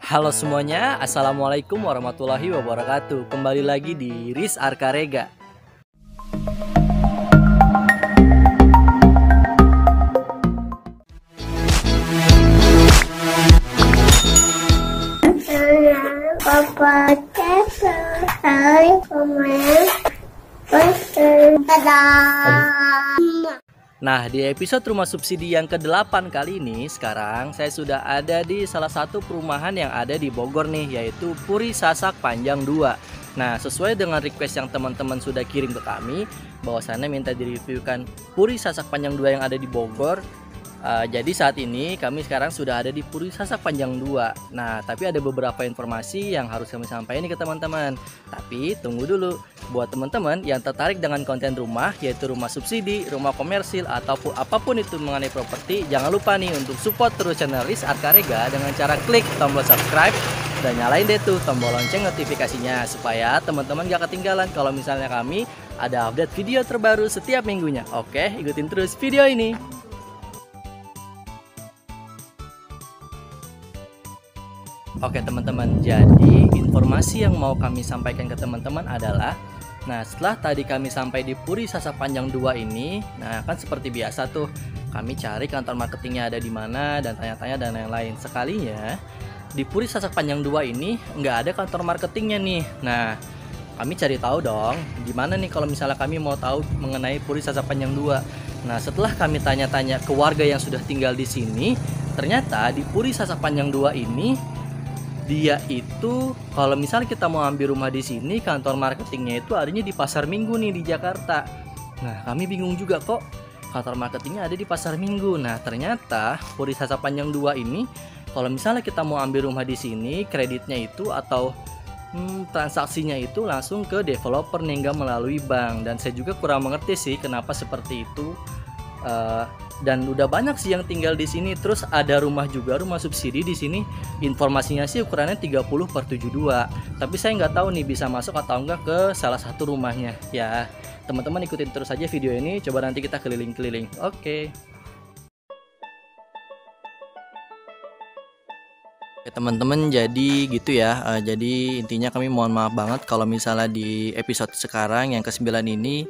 Halo semuanya, Assalamualaikum warahmatullahi wabarakatuh. Kembali lagi di Riz Arkarega. Nah, di episode Rumah Subsidi yang ke-8 kali ini, sekarang saya sudah ada di salah satu perumahan yang ada di Bogor nih, yaitu Puri Sasak Panjang 2. Nah, sesuai dengan request yang teman-teman sudah kirim ke kami, bahwasannya minta direviewkan Puri Sasak Panjang 2 yang ada di Bogor. Jadi saat ini kami sekarang sudah ada di Puri Sasak Panjang 2. Nah, tapi ada beberapa informasi yang harus kami sampaikan ke teman-teman. Tapi tunggu dulu, buat teman-teman yang tertarik dengan konten rumah, yaitu rumah subsidi, rumah komersil, ataupun apapun itu mengenai properti, jangan lupa nih untuk support terus channel Riz Arkarega dengan cara klik tombol subscribe dan nyalain deh tuh tombol lonceng notifikasinya, supaya teman-teman gak ketinggalan kalau misalnya kami ada update video terbaru setiap minggunya. Oke, ikutin terus video ini. Oke teman-teman, jadi informasi yang mau kami sampaikan ke teman-teman adalah, nah setelah tadi kami sampai di Puri Sasak Panjang 2 ini, nah kan seperti biasa tuh kami cari kantor marketingnya ada di mana dan tanya-tanya dan lain-lain. Sekalinya di Puri Sasak Panjang 2 ini nggak ada kantor marketingnya nih. Nah kami cari tahu dong gimana nih kalau misalnya kami mau tahu mengenai Puri Sasak Panjang 2. Nah setelah kami tanya-tanya ke warga yang sudah tinggal di sini, ternyata di Puri Sasak Panjang 2 ini dia itu kalau misalnya kita mau ambil rumah di sini, kantor marketingnya itu adanya di Pasar Minggu nih di Jakarta. Nah kami bingung juga kok kantor marketingnya ada di Pasar Minggu. Nah ternyata Puri Sasak Panjang 2 ini kalau misalnya kita mau ambil rumah di sini, kreditnya itu atau transaksinya itu langsung ke developer nih, nggak melalui bank. Dan saya juga kurang mengerti sih kenapa seperti itu. Dan udah banyak sih yang tinggal di sini. Terus ada rumah juga, rumah subsidi di sini. Informasinya sih ukurannya 30/72. Tapi saya nggak tahu nih bisa masuk atau enggak ke salah satu rumahnya. Ya, teman-teman ikutin terus aja video ini. Coba nanti kita keliling-keliling. Oke. Teman-teman, jadi gitu ya. Jadi intinya kami mohon maaf banget kalau misalnya di episode sekarang yang ke-9 ini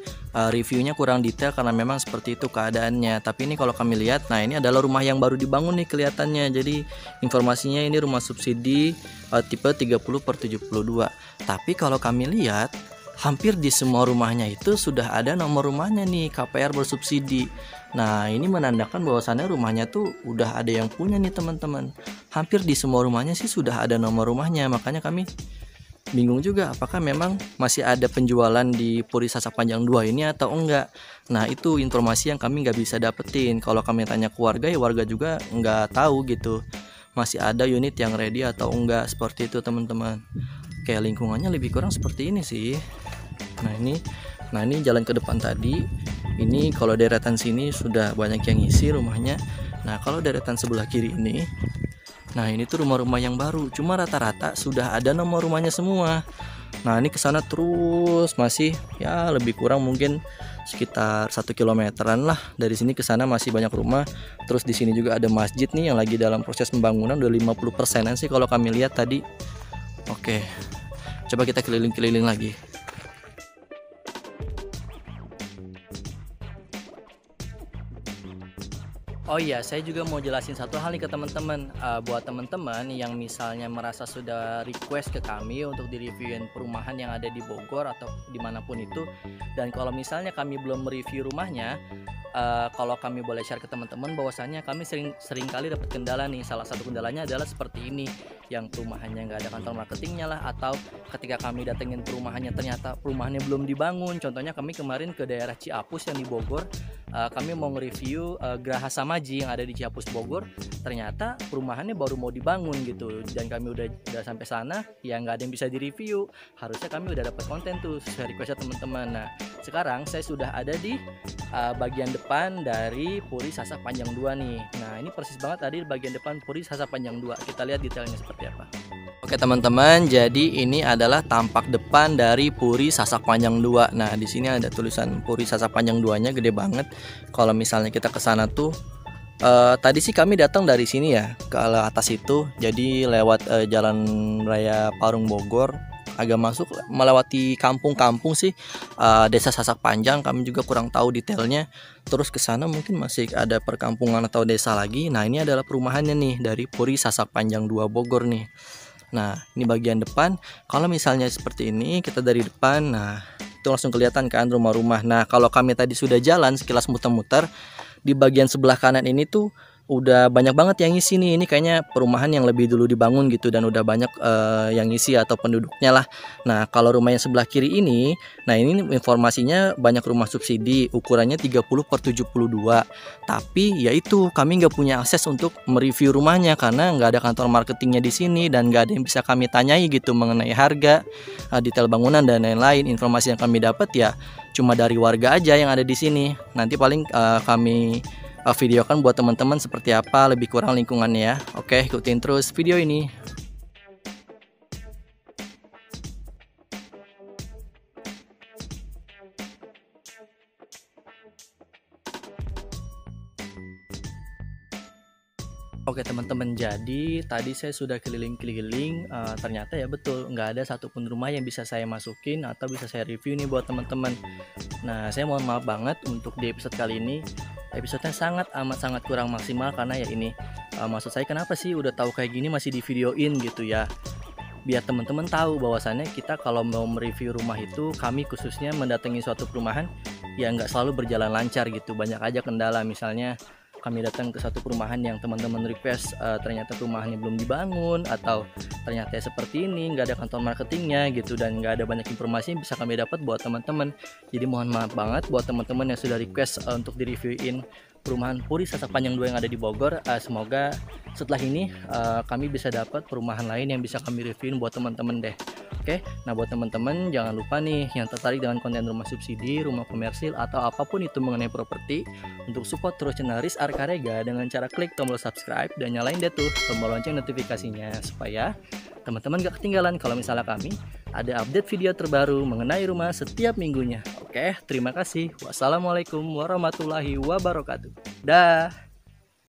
reviewnya kurang detail karena memang seperti itu keadaannya. Tapi ini kalau kami lihat, nah ini adalah rumah yang baru dibangun nih kelihatannya. Jadi informasinya ini rumah subsidi tipe 30/72. Tapi kalau kami lihat hampir di semua rumahnya itu sudah ada nomor rumahnya nih, KPR bersubsidi. Nah ini menandakan bahwasannya rumahnya tuh udah ada yang punya nih teman-teman. Hampir di semua rumahnya sih sudah ada nomor rumahnya. Makanya kami bingung juga apakah memang masih ada penjualan di Puri Sasak Panjang 2 ini atau enggak. Nah itu informasi yang kami nggak bisa dapetin. Kalau kami tanya ke warga, ya warga juga nggak tahu gitu masih ada unit yang ready atau enggak, seperti itu teman-teman. Kayak lingkungannya lebih kurang seperti ini sih. Nah ini jalan ke depan tadi. Ini kalau deretan sini sudah banyak yang isi rumahnya. Nah kalau deretan sebelah kiri ini, nah ini tuh rumah-rumah yang baru. Cuma rata-rata sudah ada nomor rumahnya semua. Nah ini kesana terus masih ya lebih kurang mungkin sekitar 1 kilometeran lah. Dari sini ke sana masih banyak rumah. Terus di sini juga ada masjid nih yang lagi dalam proses pembangunan, udah 50%-an sih kalau kami lihat tadi. Oke, coba kita keliling-keliling lagi. Oh iya, saya juga mau jelasin satu hal nih ke teman-teman. Buat teman-teman yang misalnya merasa sudah request ke kami untuk direviewin perumahan yang ada di Bogor atau dimanapun itu, dan kalau misalnya kami belum mereview rumahnya, kalau kami boleh share ke teman-teman bahwasannya kami sering kali dapat kendala nih. Salah satu kendalanya adalah seperti ini, yang perumahannya nggak ada kantor marketingnya lah, atau ketika kami datengin perumahannya ternyata perumahannya belum dibangun. Contohnya kami kemarin ke daerah Ciapus yang di Bogor, kami mau nge-review Graha Samaji yang ada di Ciapus Bogor. Ternyata perumahannya baru mau dibangun gitu, dan kami udah sampai sana ya nggak ada yang bisa direview. Harusnya kami udah dapat konten tuh sesuai request teman-teman. Nah sekarang saya sudah ada di bagian depan dari Puri Sasak Panjang 2 nih. Nah ini persis banget tadi di bagian depan Puri Sasak Panjang 2. Kita lihat detailnya seperti apa. Oke teman-teman, jadi ini adalah tampak depan dari Puri Sasak Panjang 2. Nah di sini ada tulisan Puri Sasak Panjang 2-nya gede banget. Kalau misalnya kita ke sana tuh Tadi sih kami datang dari sini ya ke arah atas itu, jadi lewat Jalan Raya Parung Bogor, agak masuk melewati kampung-kampung sih, Desa Sasak Panjang. Kami juga kurang tahu detailnya. Terus ke sana mungkin masih ada perkampungan atau desa lagi. Nah, ini adalah perumahannya nih dari Puri Sasak Panjang 2 Bogor nih. Nah, ini bagian depan. Kalau misalnya seperti ini, kita dari depan, nah itu langsung kelihatan kan rumah-rumah. Nah, kalau kami tadi sudah jalan sekilas muter-muter, di bagian sebelah kanan ini tuh udah banyak banget yang ngisi nih. Ini kayaknya perumahan yang lebih dulu dibangun gitu, dan udah banyak yang ngisi atau penduduknya lah. Nah, kalau rumah yang sebelah kiri ini, nah ini informasinya banyak rumah subsidi, ukurannya 30/72. Tapi ya itu, kami nggak punya akses untuk mereview rumahnya karena nggak ada kantor marketingnya di sini, dan nggak ada yang bisa kami tanyai gitu mengenai harga, detail bangunan dan lain-lain. Informasi yang kami dapat ya cuma dari warga aja yang ada di sini. Nanti paling kami videokan buat teman-teman seperti apa lebih kurang lingkungannya ya. Oke, ikutin terus video ini. Oke teman-teman, jadi tadi saya sudah keliling-keliling, ternyata ya betul nggak ada satupun rumah yang bisa saya masukin atau bisa saya review nih buat teman-teman. Nah, saya mohon maaf banget untuk di episode kali ini. Episodenya sangat kurang maksimal karena ya ini, maksud saya kenapa sih udah tahu kayak gini masih di videoin gitu ya. Biar teman-teman tahu bahwasannya kita kalau mau mereview rumah itu, kami khususnya mendatangi suatu perumahan ya nggak selalu berjalan lancar gitu. Banyak aja kendala, misalnya kami datang ke satu perumahan yang teman-teman request, ternyata perumahannya belum dibangun, atau ternyata seperti ini nggak ada kantor marketingnya gitu, dan nggak ada banyak informasi yang bisa kami dapat buat teman-teman. Jadi mohon maaf banget buat teman-teman yang sudah request untuk direviewin perumahan Puri Sasak Panjang 2 yang ada di Bogor. Semoga setelah ini kami bisa dapat perumahan lain yang bisa kami reviewin buat teman-teman deh. Oke, nah buat teman-teman jangan lupa nih yang tertarik dengan konten rumah subsidi, rumah komersil, atau apapun itu mengenai properti, untuk support terus channel Riz Arkarega dengan cara klik tombol subscribe dan nyalain deh tuh tombol lonceng notifikasinya supaya teman-teman gak ketinggalan kalau misalnya kami ada update video terbaru mengenai rumah setiap minggunya. Oke, terima kasih. Wassalamualaikum warahmatullahi wabarakatuh. Dah.